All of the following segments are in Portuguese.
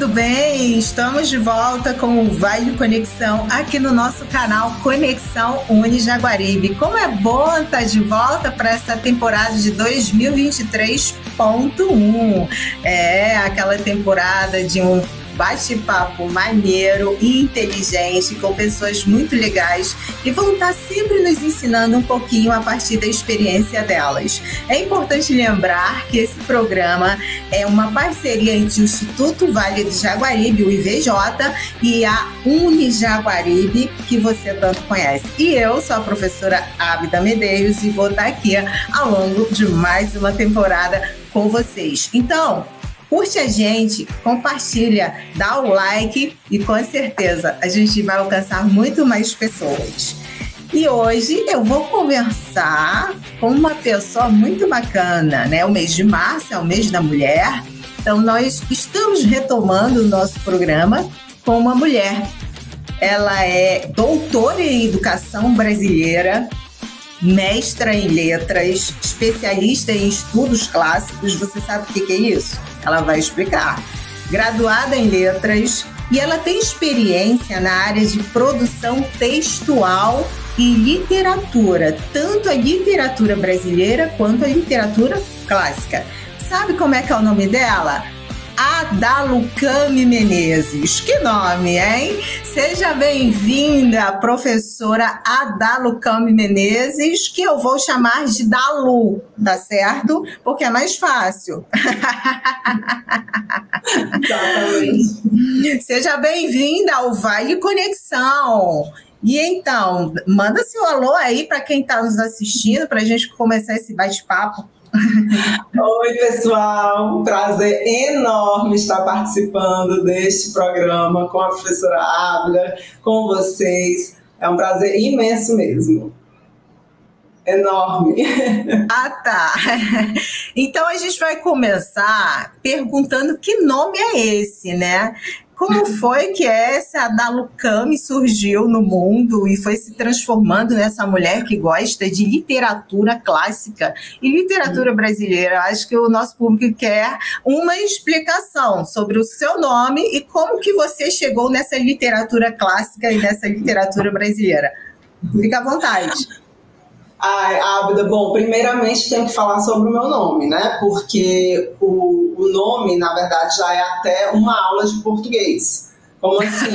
tudo bem? Estamos de volta com o Vale Conexão aqui no nosso canal Conexão Unijaguaribe. Como é bom estar de volta para essa temporada de 2023.1. É aquela temporada de um bate-papo maneiro e inteligente com pessoas muito legais que vão estar sempre nos ensinando um pouquinho a partir da experiência delas. É importante lembrar que esse programa é uma parceria entre o Instituto Vale do Jaguaribe, o IVJ, e a Unijaguaribe, que você tanto conhece. E eu sou a professora Ábida Medeiros e vou estar aqui ao longo de mais uma temporada com vocês. Então, curte a gente, compartilha, dá o like e com certeza a gente vai alcançar muito mais pessoas. E hoje eu vou conversar com uma pessoa muito bacana, né? O mês de março é o mês da mulher, então nós estamos retomando o nosso programa com uma mulher. Ela é doutora em educação brasileira, mestra em letras, especialista em estudos clássicos. Você sabe o que é isso? Ela vai explicar. Graduada em letras e ela tem experiência na área de produção textual e literatura, tanto a literatura brasileira quanto a literatura clássica. Sabe como é que é o nome dela? Adalucame Menezes. Que nome, hein? Seja bem-vinda, professora Adalucame Menezes, que eu vou chamar de Dalu, tá certo? Porque é mais fácil. Seja bem-vinda ao Vale Conexão. E então, manda seu alô aí para quem está nos assistindo, para a gente começar esse bate-papo. Oi, pessoal, um prazer enorme estar participando deste programa com a professora Ábida, com vocês. É um prazer imenso mesmo. Enorme. Ah, tá. Então a gente vai começar perguntando que nome é esse, né? Como foi que essa Adalucame surgiu no mundo e foi se transformando nessa mulher que gosta de literatura clássica e literatura brasileira? Acho que o nosso público quer uma explicação sobre o seu nome e como que você chegou nessa literatura clássica e nessa literatura brasileira. Fica à vontade. Ai, Ábida, bom, primeiramente tenho que falar sobre o meu nome, né? Porque o nome, na verdade, já é até uma aula de português. Como assim?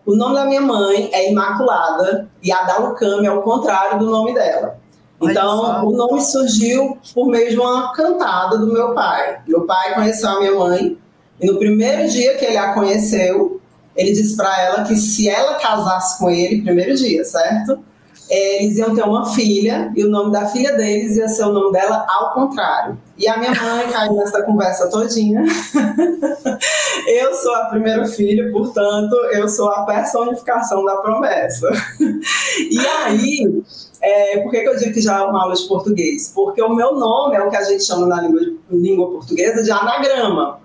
O nome da minha mãe é Imaculada e Adalucame é o contrário do nome dela. Então, o nome surgiu por meio de uma cantada do meu pai. Meu pai conheceu a minha mãe e no primeiro dia que ele a conheceu, ele disse para ela que se ela casasse com ele, primeiro dia, certo? Eles iam ter uma filha e o nome da filha deles ia ser o nome dela ao contrário. E a minha mãe caiu nessa conversa todinha. Eu sou a primeira filha, portanto, eu sou a personificação da promessa. E aí, por que eu digo que já é uma aula de português? Porque o meu nome é o que a gente chama na língua portuguesa de anagrama.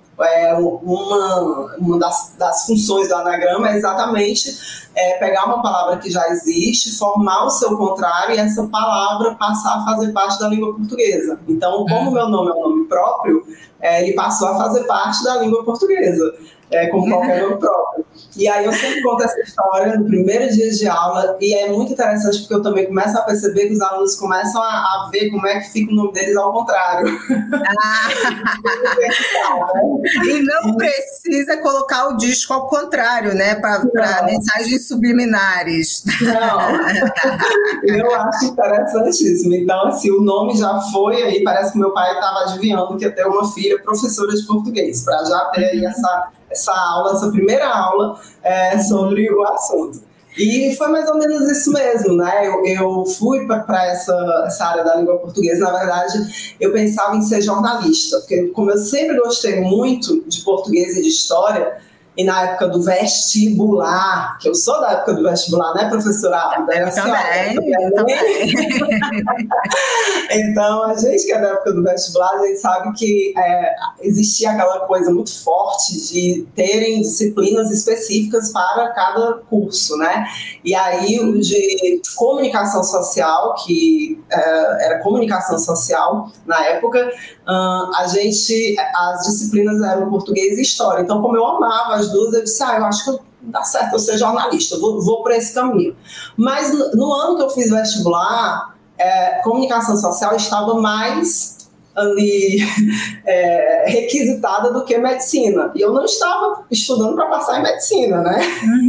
Uma das funções do anagrama é exatamente pegar uma palavra que já existe, formar o seu contrário e essa palavra passar a fazer parte da língua portuguesa. Então, como o meu nome é um nome próprio, ele passou a fazer parte da língua portuguesa, como qualquer nome próprio. E aí eu sempre conto essa história no primeiro dia de aula e é muito interessante porque eu também começo a perceber que os alunos começam a ver como é que fica o nome deles ao contrário. E não precisa colocar o disco ao contrário, né? Para mensagens subliminares. Não, eu acho interessantíssimo. Então, assim, o nome já foi aí, parece que meu pai estava adivinhando que ia ter uma filha professora de português, para já ter aí essa aula, essa primeira aula sobre o assunto. E foi mais ou menos isso mesmo, né? Eu fui para essa área da língua portuguesa, na verdade, eu pensava em ser jornalista, porque como eu sempre gostei muito de português e de história, e na época do vestibular, que eu sou da época do vestibular, né, professora? Eu também. Então, a gente que é da época do vestibular, a gente sabe que existia aquela coisa muito forte de terem disciplinas específicas para cada curso, né? E aí, o de comunicação social, que era comunicação social na época, as disciplinas eram português e história. Então, como eu amava as duas, eu disse, eu acho que dá certo eu ser jornalista, vou por esse caminho. Mas no ano que eu fiz vestibular, comunicação social estava mais ali requisitada do que medicina. E eu não estava estudando para passar em medicina, né?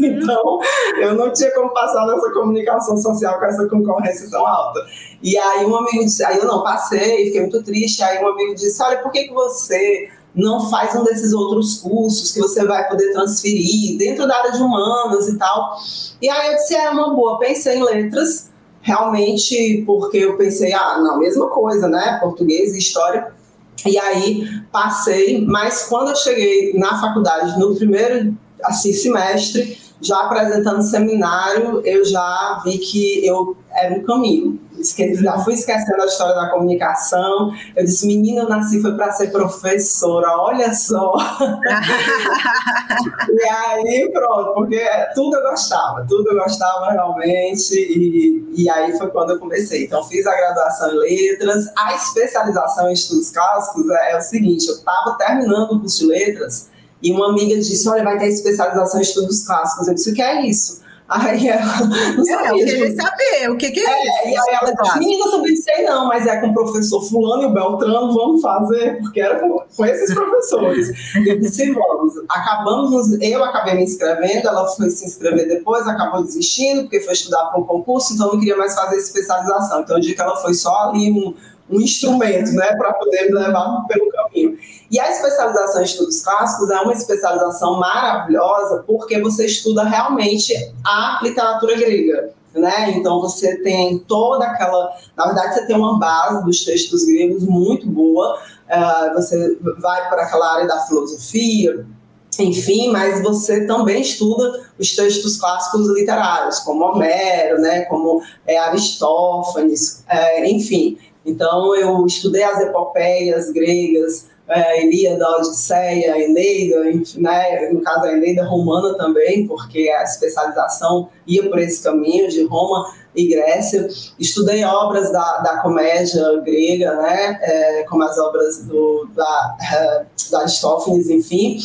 Então, eu não tinha como passar nessa comunicação social com essa concorrência tão alta. E aí um amigo disse, aí eu não passei, fiquei muito triste, aí um amigo disse, olha, por que você não faz um desses outros cursos que você vai poder transferir dentro da área de humanas e tal? E aí eu disse, uma boa, pensei em letras, realmente, porque eu pensei, não, mesma coisa, né, português e história. E aí passei, mas quando eu cheguei na faculdade, no primeiro semestre, já apresentando seminário, eu já vi que eu era um caminho. Já fui esquecendo a história da comunicação. Eu disse, menina, eu nasci foi para ser professora, olha só. E aí pronto, porque tudo eu gostava realmente, e aí foi quando eu comecei. Então fiz a graduação em letras. A especialização em estudos clássicos é o seguinte, eu estava terminando o curso de letras e uma amiga disse, olha, vai ter especialização em estudos clássicos. Eu disse, o que é isso? Aí ela não sabia. Eu queria saber o que é isso. E aí ela disse, menina, eu também sei não, mas é com o professor fulano e o Beltrano, vamos fazer, porque era com esses professores. Eu disse, vamos. Eu acabei me inscrevendo, ela foi se inscrever depois, acabou desistindo, porque foi estudar para um concurso, então não queria mais fazer especialização. Então eu digo que ela foi só ali um instrumento, né, para poder me levar pelo caminho. E a especialização em estudos clássicos é uma especialização maravilhosa porque você estuda realmente a literatura grega, né? Então você tem toda aquela... Na verdade, você tem uma base dos textos gregos muito boa, você vai para aquela área da filosofia, enfim, mas você também estuda os textos clássicos literários, como Homero, né, como Aristófanes, enfim. Então, eu estudei as epopeias gregas, Ilíada, Odisseia, Eneida, né, no caso a Eneida romana também, porque a especialização ia por esse caminho de Roma e Grécia. Estudei obras da comédia grega, né, como as obras do Aristófanes, enfim.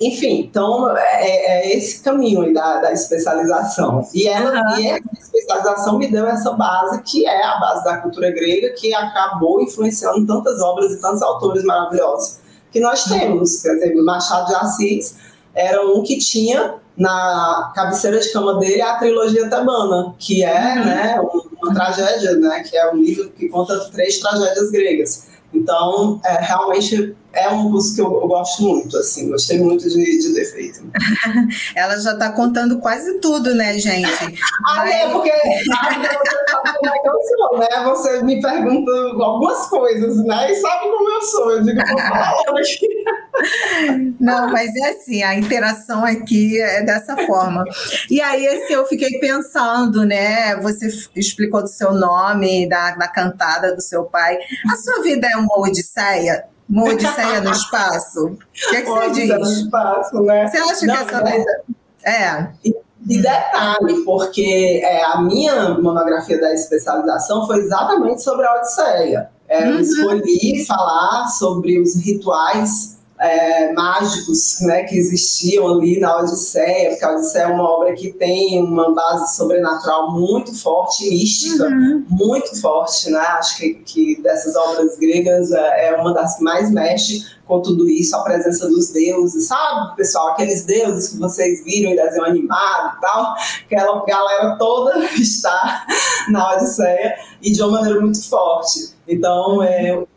Enfim, então é esse caminho aí da especialização. E essa especialização me deu essa base, que é a base da cultura grega, que acabou influenciando tantas obras e tantos autores maravilhosos que nós temos. Quer dizer, Machado de Assis era um que tinha na cabeceira de cama dele a trilogia tebana, que é né, uma tragédia, né, que é um livro que conta 3 tragédias gregas. Então, realmente é um curso que eu gosto muito, assim, gostei muito de ter feito. Ela já está contando quase tudo, né, gente? Porque sabe como é que eu sou, né? Você me pergunta algumas coisas, né? E sabe como eu sou, eu digo, vou falar logo aqui. Não, mas é assim, a interação aqui é dessa forma. E aí, assim, eu fiquei pensando, né? Você explicou do seu nome, da cantada do seu pai. A sua vida é uma odisseia? Uma odisseia no espaço? O que é que você diz? No espaço, né? Você acha que essa vida... E detalhe, porque a minha monografia da especialização foi exatamente sobre a Odisseia. Eu escolhi falar sobre os rituais mágicos, né, que existiam ali na Odisseia, porque a Odisseia é uma obra que tem uma base sobrenatural muito forte, mística, muito forte, né? Acho que dessas obras gregas é uma das que mais mexe com tudo isso, a presença dos deuses, sabe, pessoal? Aqueles deuses que vocês viram em desenho animado e tal, aquela galera toda está na Odisseia e de uma maneira muito forte. Então, eu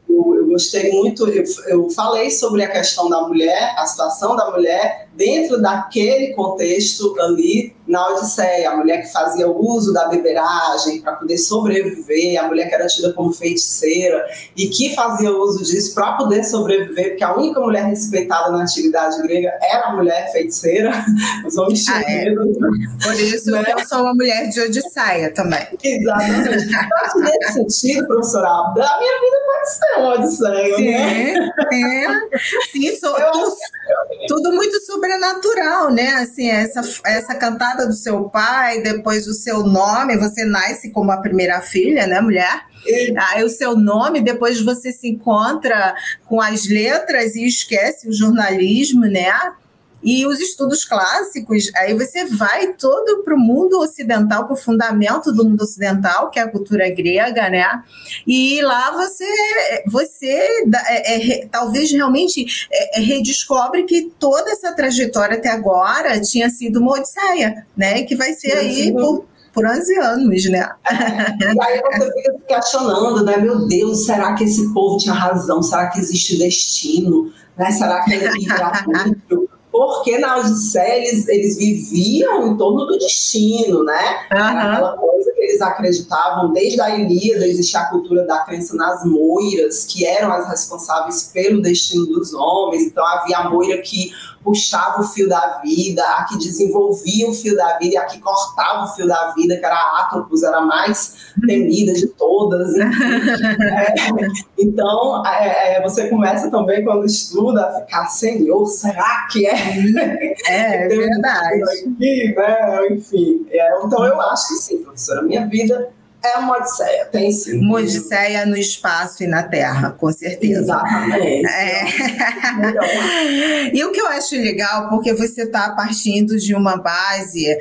gostei muito, eu falei sobre a questão da mulher, a situação da mulher dentro daquele contexto ali na Odisseia, a mulher que fazia uso da beberagem para poder sobreviver, a mulher que era tida como feiticeira e que fazia uso disso para poder sobreviver, porque a única mulher respeitada na antiguidade grega era a mulher feiticeira, os homens tinham medo. Por isso, né? Eu sou uma mulher de Odisseia também. Exatamente. Mas nesse sentido, professora Ábida, a minha vida pode ser uma Odisseia, né? Sim, tudo muito sobrenatural, né? Assim, essa cantada do seu pai, depois o seu nome, você nasce como a primeira filha, né, mulher? Aí o seu nome, depois você se encontra com as letras e esquece o jornalismo, né? E os estudos clássicos, aí você vai todo para o mundo ocidental, para o fundamento do mundo ocidental, que é a cultura grega, né? E lá você talvez realmente redescobre que toda essa trajetória até agora tinha sido uma odisseia, né? Que vai ser aí por 11 anos, né? E aí você fica se questionando, né? Meu Deus, será que esse povo tinha razão? Será que existe destino? Né? Será que ele é livre-arbítrio? Porque na Odisseia eles viviam em torno do destino, né? Era aquela coisa que eles acreditavam, desde a Ilíada existia a cultura da crença nas moiras, que eram as responsáveis pelo destino dos homens. Então havia a moira que puxava o fio da vida, a que desenvolvia o fio da vida e a que cortava o fio da vida, que era a Atropos, era a mais temida de todas. Então, você começa também, quando estuda, a ficar, Senhor, será que é? É verdade. Aqui, né? Enfim, então eu acho que sim, professora, minha vida é uma odisseia, tem sim. Uma odisseia no espaço e na terra, com certeza. Exatamente. E o que eu acho legal, porque você está partindo de uma base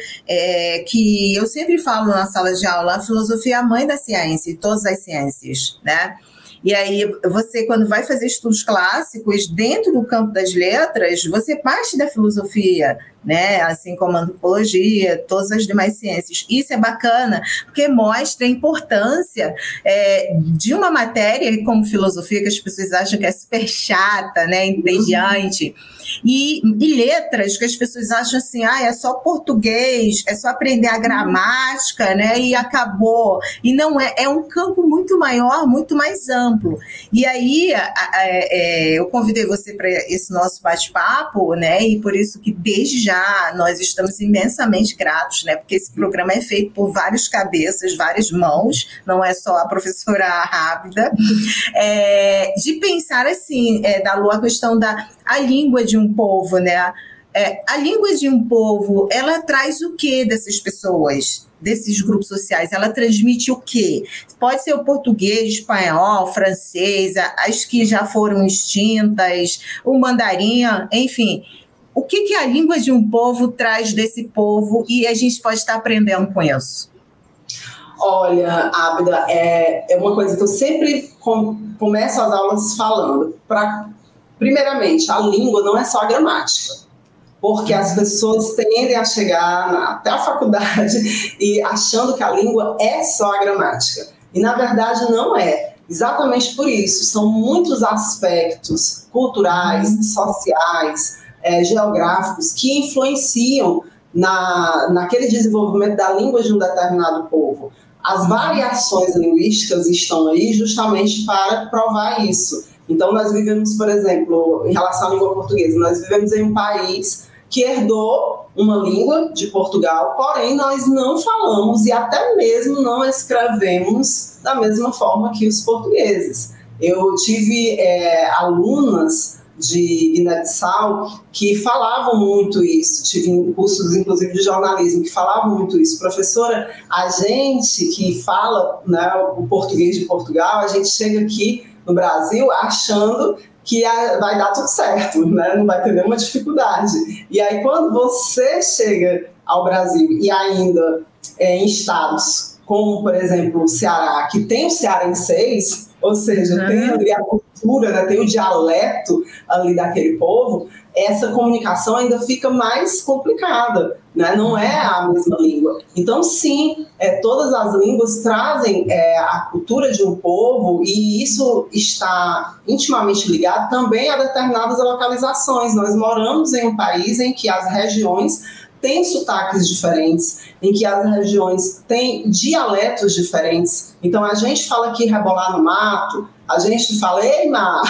que eu sempre falo na sala de aula, a filosofia é a mãe da ciência, e todas as ciências, né? E aí, você, quando vai fazer estudos clássicos, dentro do campo das letras, você parte da filosofia, né? Assim como a antropologia, todas as demais ciências. Isso é bacana, porque mostra a importância de uma matéria como filosofia, que as pessoas acham que é super chata, né? Entediante. E letras, que as pessoas acham assim, é só português, é só aprender a gramática, né? E acabou. E não é um campo muito maior, muito mais amplo. E aí, eu convidei você para esse nosso bate-papo, né? E por isso que desde já nós estamos imensamente gratos, né? Porque esse programa é feito por vários cabeças, várias mãos, não é só a professora Ábida, de pensar assim, a questão da língua de um povo, né? A língua de um povo, ela traz o que dessas pessoas, desses grupos sociais? Ela transmite o quê? Pode ser o português, espanhol, francês, as que já foram extintas, o mandarim, enfim. O que a língua de um povo traz desse povo e a gente pode estar aprendendo com isso? Olha, Ábida, é uma coisa que eu sempre começo as aulas falando. Primeiramente, a língua não é só a gramática, porque as pessoas tendem a chegar até a faculdade e achando que a língua é só a gramática. E, na verdade, não é. Exatamente por isso, são muitos aspectos culturais, sociais, geográficos que influenciam naquele desenvolvimento da língua de um determinado povo. As variações linguísticas estão aí justamente para provar isso. Então, nós vivemos, por exemplo, em relação à língua portuguesa, nós vivemos em um país que herdou uma língua de Portugal, porém nós não falamos e até mesmo não escrevemos da mesma forma que os portugueses. Eu tive alunas de Guiné-Bissau que falavam muito isso, tive cursos inclusive de jornalismo que falavam muito isso. Professora, a gente que fala, né, o português de Portugal, a gente chega aqui no Brasil achando que vai dar tudo certo, né? Não vai ter nenhuma dificuldade. E aí, quando você chega ao Brasil e ainda em estados como, por exemplo, o Ceará, que tem o cearenseis, ou seja, tem ali a cultura, né, tem o dialeto ali daquele povo, essa comunicação ainda fica mais complicada, né? Não é a mesma língua. Então, sim, todas as línguas trazem a cultura de um povo, e isso está intimamente ligado também a determinadas localizações. Nós moramos em um país em que as regiões têm sotaques diferentes, em que as regiões têm dialetos diferentes. Então, a gente fala aqui rebolar no mato, a gente fala, ei, mar,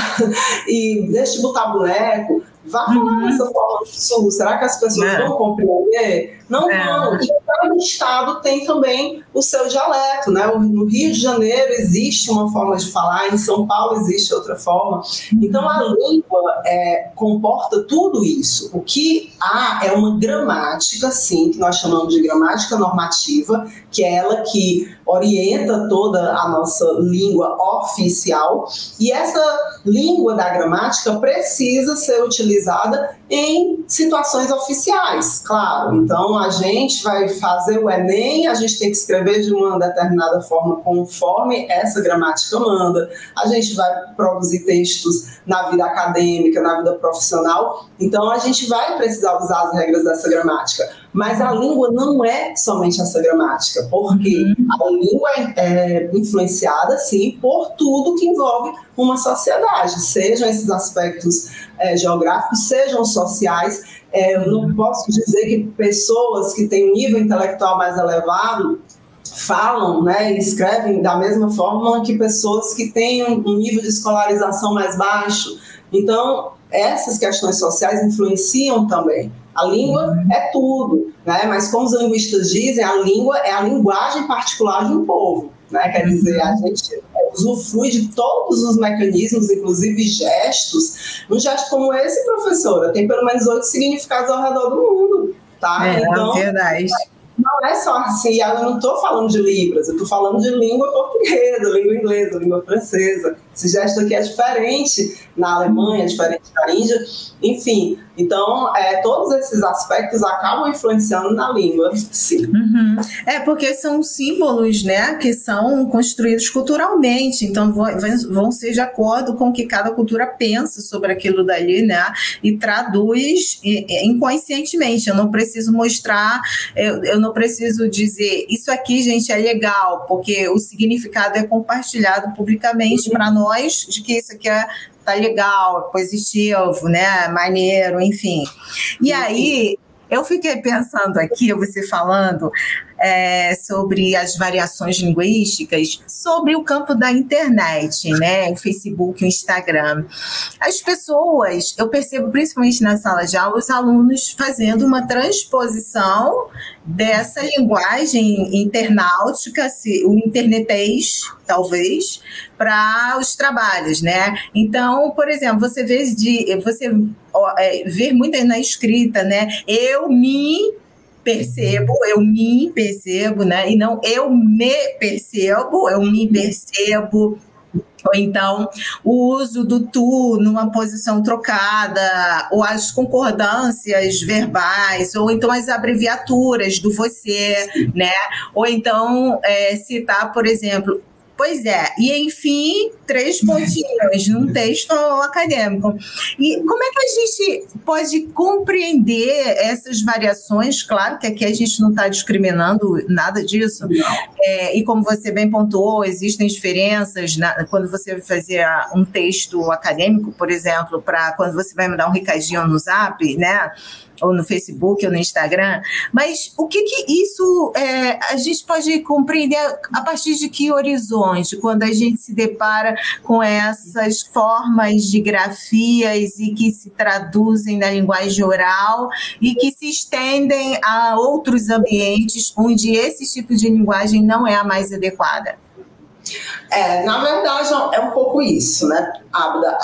e deixa eu botar boneco. Vá falar dessa forma do sul. Será que as pessoas vão compreender? Não vão. E cada estado tem também o seu dialeto, né? No Rio de Janeiro existe uma forma de falar, em São Paulo existe outra forma. Então a língua comporta tudo isso. O que há é uma gramática, sim, que nós chamamos de gramática normativa, que é ela que orienta toda a nossa língua oficial. E essa língua da gramática precisa ser utilizada em situações oficiais, claro. Então, a gente vai fazer o Enem, a gente tem que escrever de uma determinada forma conforme essa gramática manda. A gente vai produzir textos na vida acadêmica, na vida profissional. Então, a gente vai precisar usar as regras dessa gramática. Mas a língua não é somente essa gramática, porque a língua é influenciada, sim, por tudo que envolve uma sociedade, sejam esses aspectos geográficos, sejam sociais. Eu não posso dizer que pessoas que têm um nível intelectual mais elevado falam, né, e escrevem da mesma forma que pessoas que têm um nível de escolarização mais baixo. Então, essas questões sociais influenciam também. A língua é tudo, né? Mas como os linguistas dizem, a língua é a linguagem particular de um povo, né? Quer dizer, a gente usufrui de todos os mecanismos, inclusive gestos. Um gesto como esse, professora, tem pelo menos 8 significados ao redor do mundo, tá? Então, verdade. Não é só assim, eu não estou falando de Libras, eu estou falando de língua portuguesa, língua inglesa, língua francesa. Esse gesto aqui é diferente na Alemanha, é diferente na Índia, enfim. Então, todos esses aspectos acabam influenciando na língua, sim. Porque são símbolos, né, que são construídos culturalmente, então vão ser de acordo com o que cada cultura pensa sobre aquilo dali, né, e traduz inconscientemente. Eu não preciso mostrar, eu não preciso dizer, isso aqui, gente, é legal, porque o significado é compartilhado publicamente para nós, de que isso aqui tá legal, positivo, né, maneiro, enfim. E aí, eu fiquei pensando aqui, você falando sobre as variações linguísticas, sobre o campo da internet, né, o Facebook, o Instagram. As pessoas, eu percebo principalmente na sala de aula, os alunos fazendo uma transposição dessa linguagem internautica, o internetês, talvez, para os trabalhos, né? Então, por exemplo, você vê muito na escrita, né? Eu me percebo, né? E não eu me percebo, ou então o uso do tu numa posição trocada, ou as concordâncias verbais, ou então as abreviaturas do você, né? Ou então citar, por exemplo, pois é, e enfim, 3 pontinhos num texto acadêmico. E como é que a gente pode compreender essas variações? Claro que aqui a gente não está discriminando nada disso. E como você bem pontuou, existem diferenças quando você vai fazer um texto acadêmico, por exemplo, para quando você vai mandar um recadinho no Zap, né? Ou no Facebook, ou no Instagram, mas o que isso a gente pode compreender a partir de que horizonte, quando a gente se depara com essas formas de grafias e que se traduzem na linguagem oral e que se estendem a outros ambientes onde esse tipo de linguagem não é a mais adequada? Na verdade, é um pouco isso, né, Ábida?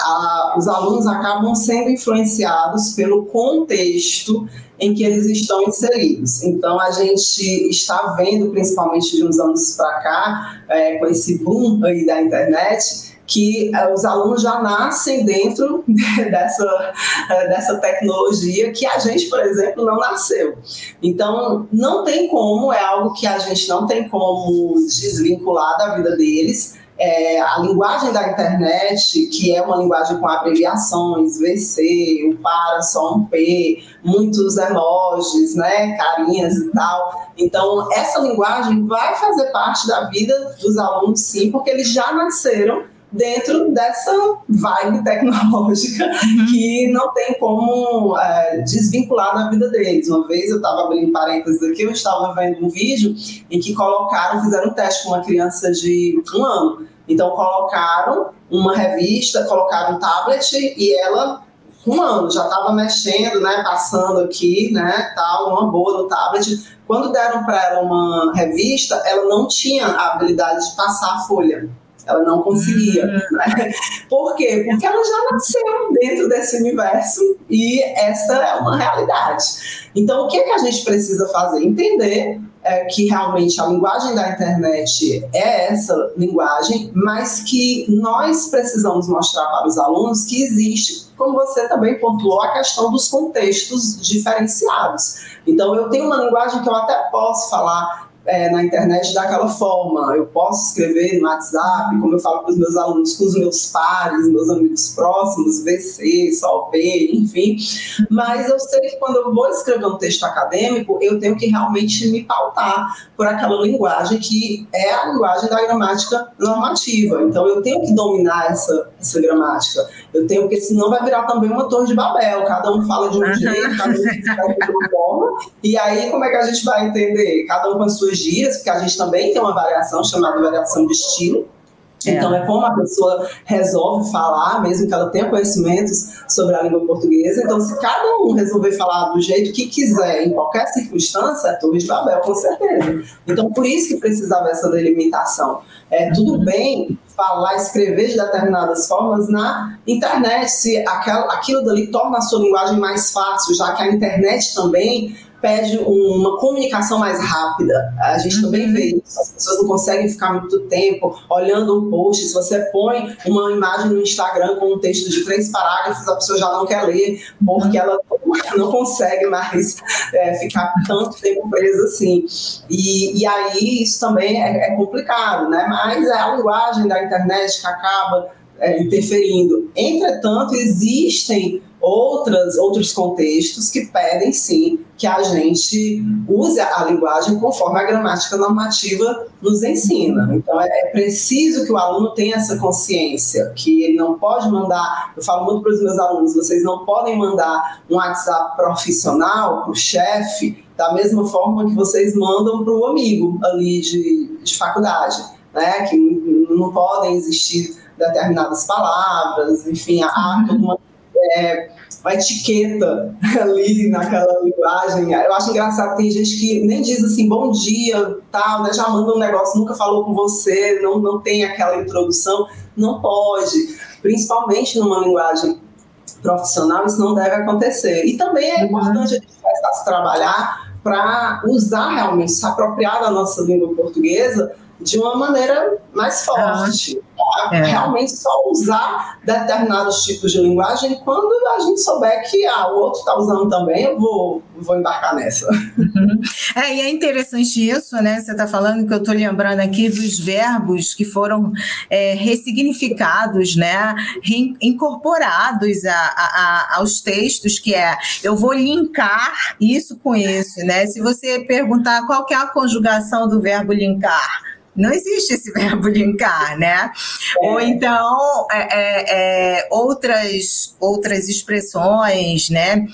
Os alunos acabam sendo influenciados pelo contexto em que eles estão inseridos. Então, a gente está vendo, principalmente de uns anos para cá, com esse boom aí da internet, que os alunos já nascem dentro dessa tecnologia que a gente, por exemplo, não nasceu. Então, não tem como, é algo que a gente não tem como desvincular da vida deles. A linguagem da internet, que é uma linguagem com abreviações, VC, o para, só um P, muitos emojis, né, carinhas e tal. Então, essa linguagem vai fazer parte da vida dos alunos, sim, porque eles já nasceram dentro dessa vibe tecnológica que não tem como desvincular da vida deles. Uma vez eu estava abrindo parênteses aqui, eu estava vendo um vídeo em que fizeram um teste com uma criança de 1 ano. Então colocaram uma revista, colocaram um tablet e ela, com 1 ano, já estava mexendo, né, passando aqui, né, tal, uma boa no tablet. Quando deram para ela uma revista, ela não tinha a habilidade de passar a folha. Ela não conseguia. Né? Por quê? Porque ela já nasceu dentro desse universo e essa é uma realidade. Então, o que a gente precisa fazer? Entender que realmente a linguagem da internet é essa linguagem, mas que nós precisamos mostrar para os alunos que existe, como você também pontuou, a questão dos contextos diferenciados. Então, eu tenho uma linguagem que eu até posso falar na internet daquela forma. Eu posso escrever no WhatsApp, como eu falo para os meus alunos, com os meus pares, meus amigos próximos, VC, só P, enfim. Mas eu sei que quando eu vou escrever um texto acadêmico, eu tenho que realmente me pautar por aquela linguagem que é a linguagem da gramática normativa. Então, eu tenho que dominar essa gramática. Eu tenho, porque senão vai virar também uma torre de Babel. Cada um fala de um jeito, cada um fala de uma forma. E aí, como é que a gente vai entender? Cada um com as suas gírias, porque a gente também tem uma variação chamada variação de estilo. Então, é como a pessoa resolve falar, mesmo que ela tenha conhecimentos sobre a língua portuguesa. Então, se cada um resolver falar do jeito que quiser, em qualquer circunstância, é Torre de Babel, com certeza. Então, por isso que precisava essa delimitação. Tudo bem falar, escrever de determinadas formas na internet, se aquilo dali torna a sua linguagem mais fácil, já que a internet também pede uma comunicação mais rápida. A gente também vê isso. As pessoas não conseguem ficar muito tempo olhando um post. Se você põe uma imagem no Instagram com um texto de 3 parágrafos, a pessoa já não quer ler, porque ela não consegue mais ficar tanto tempo presa assim. E aí isso também é complicado, né? Mas é a linguagem da internet que acaba interferindo. Entretanto, existem outros contextos que pedem, sim, que a gente use a linguagem conforme a gramática normativa nos ensina. Então, é preciso que o aluno tenha essa consciência, que ele não pode mandar, eu falo muito para os meus alunos, vocês não podem mandar um WhatsApp profissional para o chefe da mesma forma que vocês mandam para o amigo ali de faculdade, né? Que não podem existir determinadas palavras, enfim, há toda uma etiqueta ali naquela linguagem. Eu acho engraçado, tem gente que nem diz assim, bom dia, tal, né, já manda um negócio, nunca falou com você, não tem aquela introdução. Não pode, principalmente numa linguagem profissional, isso não deve acontecer. E também é importante a gente começar a se trabalhar para usar realmente, se apropriar da nossa língua portuguesa de uma maneira mais forte. Realmente só usar determinados tipos de linguagem quando a gente souber que o outro está usando também, eu vou embarcar nessa. E é interessante isso, né? Você está falando, que eu estou lembrando aqui dos verbos que foram ressignificados, né? Incorporados aos textos, que eu vou linkar isso com isso, né? Se você perguntar qual que é a conjugação do verbo linkar, não existe esse verbo linkar, né? Ou então outras expressões, né?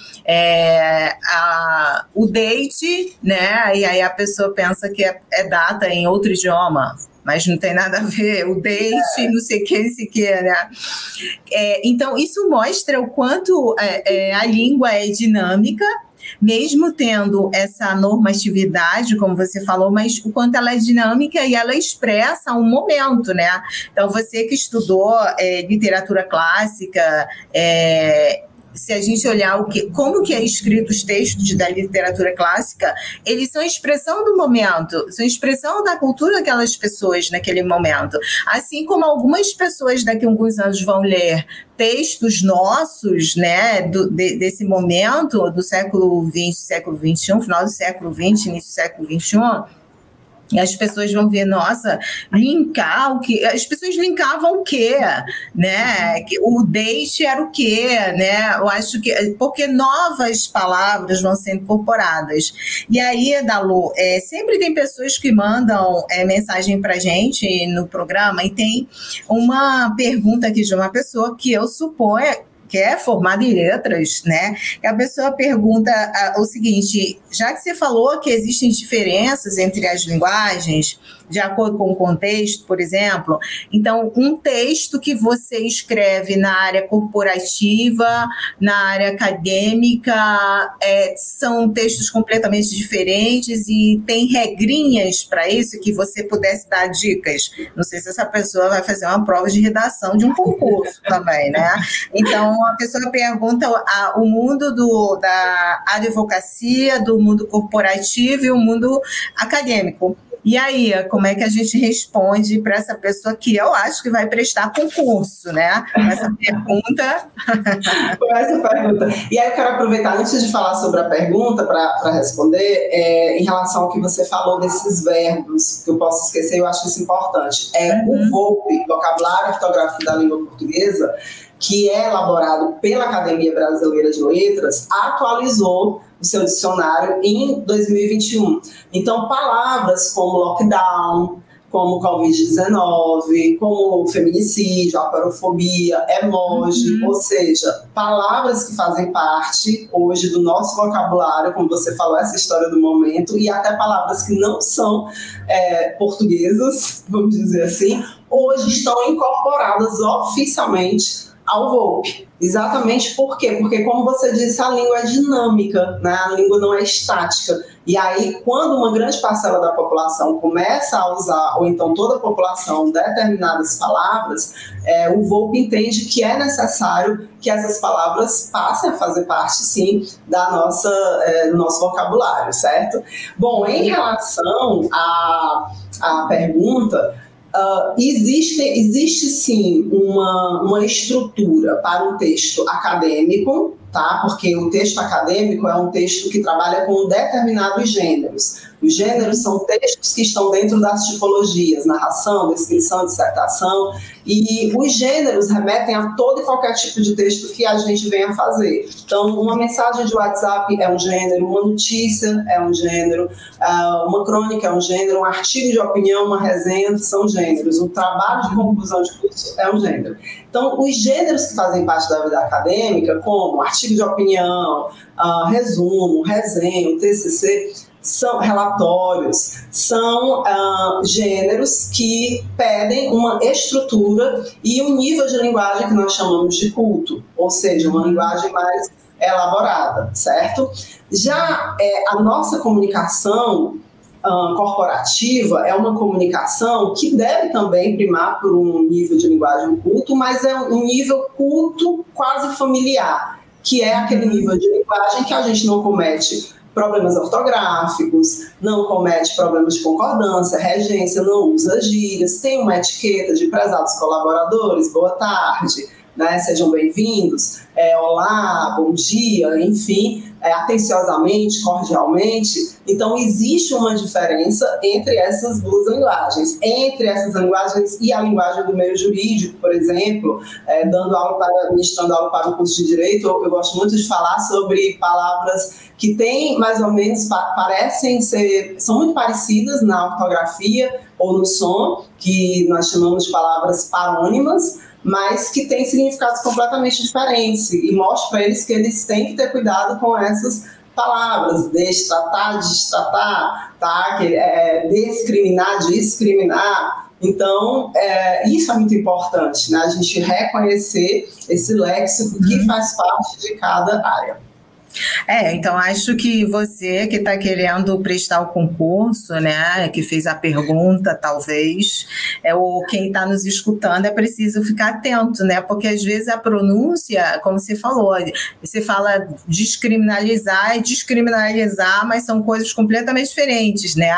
O date, né? E aí a pessoa pensa que é data em outro idioma, mas não tem nada a ver, o date, não sei o que, né? Então, isso mostra o quanto a língua é dinâmica, mesmo tendo essa normatividade, como você falou, mas o quanto ela é dinâmica e ela expressa um momento, né? Então, você que estudou literatura clássica, se a gente olhar como que é escrito os textos da literatura clássica, eles são expressão do momento, são expressão da cultura daquelas pessoas naquele momento. Assim como algumas pessoas daqui a alguns anos vão ler textos nossos, né, desse momento, do século XX, século XXI, final do século XX, início do século XXI, E as pessoas vão ver, nossa, linkar o quê? As pessoas linkavam o quê? Né? O date era o quê? Né? Eu acho que... Porque novas palavras vão sendo incorporadas. E aí, Dalu, sempre tem pessoas que mandam mensagem pra gente no programa e tem uma pergunta aqui de uma pessoa que eu suponho que é formada em letras, né? A pessoa pergunta o seguinte: já que você falou que existem diferenças entre as linguagens, de acordo com o contexto, por exemplo, então um texto que você escreve na área corporativa, na área acadêmica, são textos completamente diferentes e tem regrinhas para isso, que você pudesse dar dicas. Não sei se essa pessoa vai fazer uma prova de redação de um concurso também, né? Então, a pessoa pergunta o mundo da advocacia, do mundo corporativo e o mundo acadêmico. E aí, como é que a gente responde para essa pessoa que eu acho que vai prestar concurso, né? Com essa pergunta. Com essa pergunta. E aí eu quero aproveitar, antes de falar sobre a pergunta, para responder, em relação ao que você falou desses verbos, que eu posso esquecer, eu acho isso importante. O VOLP, Vocabulário Ortográfico da Língua Portuguesa, que é elaborado pela Academia Brasileira de Letras, atualizou o seu dicionário em 2021. Então, palavras como lockdown, como Covid-19, como feminicídio, aporofobia, emoji, ou seja, palavras que fazem parte hoje do nosso vocabulário, como você falou, essa história do momento, e até palavras que não são portuguesas, vamos dizer assim, hoje estão incorporadas oficialmente ao VOLP. Exatamente por quê? Porque, como você disse, a língua é dinâmica, né? A língua não é estática. E aí, quando uma grande parcela da população começa a usar, ou então toda a população, determinadas palavras, o VOLP entende que é necessário que essas palavras passem a fazer parte, sim, do nosso vocabulário, certo? Bom, em relação à pergunta, existe sim uma estrutura para um texto acadêmico, tá? Porque o texto acadêmico é um texto que trabalha com determinados gêneros. Os gêneros são textos que estão dentro das tipologias, narração, descrição, dissertação, e os gêneros remetem a todo e qualquer tipo de texto que a gente venha fazer. Então, uma mensagem de WhatsApp é um gênero, uma notícia é um gênero, uma crônica é um gênero, um artigo de opinião, uma resenha são gêneros, um trabalho de conclusão de curso é um gênero. Então, os gêneros que fazem parte da vida acadêmica, como artigo de opinião, resumo, resenha, TCC, são relatórios, são gêneros que pedem uma estrutura e um nível de linguagem que nós chamamos de culto, ou seja, uma linguagem mais elaborada, certo? Já a nossa comunicação corporativa é uma comunicação que deve também primar por um nível de linguagem culto, mas é um nível culto quase familiar, que é aquele nível de linguagem que a gente não comete problemas ortográficos, não comete problemas de concordância, regência, não usa gírias, tem uma etiqueta de prezados colaboradores, boa tarde, né, sejam bem-vindos, olá, bom dia, enfim, atenciosamente, cordialmente. Então, existe uma diferença entre essas duas linguagens. Entre essas linguagens e a linguagem do meio jurídico, por exemplo, ministrando aula para o curso de Direito, eu gosto muito de falar sobre palavras que têm mais ou menos, são muito parecidas na ortografia ou no som, que nós chamamos de palavras parônimas, mas que têm significados completamente diferentes, e mostro para eles que eles têm que ter cuidado com essas palavras, destratar, destratar, tá? Discriminar, discriminar. Então, isso é muito importante, né? A gente reconhecer esse léxico que faz parte de cada área. Então acho que você que está querendo prestar o concurso, né, que fez a pergunta, talvez, ou quem está nos escutando, é preciso ficar atento, né, porque às vezes a pronúncia, como você falou, você fala descriminalizar e descriminalizar, mas são coisas completamente diferentes, né,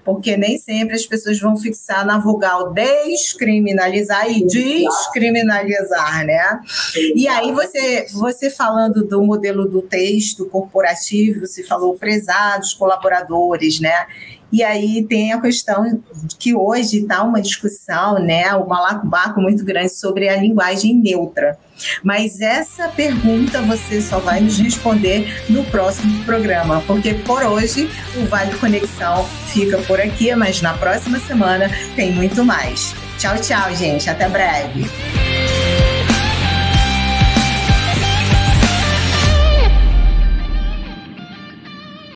porque nem sempre as pessoas vão fixar na vogal descriminalizar e descriminalizar, né, e aí você falando do modelo do texto corporativo, você falou prezados colaboradores, né? E aí tem a questão que hoje está uma discussão, né, um balacobaco muito grande sobre a linguagem neutra. Mas essa pergunta você só vai nos responder no próximo programa, porque por hoje o Vale Conexão fica por aqui, mas na próxima semana tem muito mais. Tchau, tchau, gente. Até breve.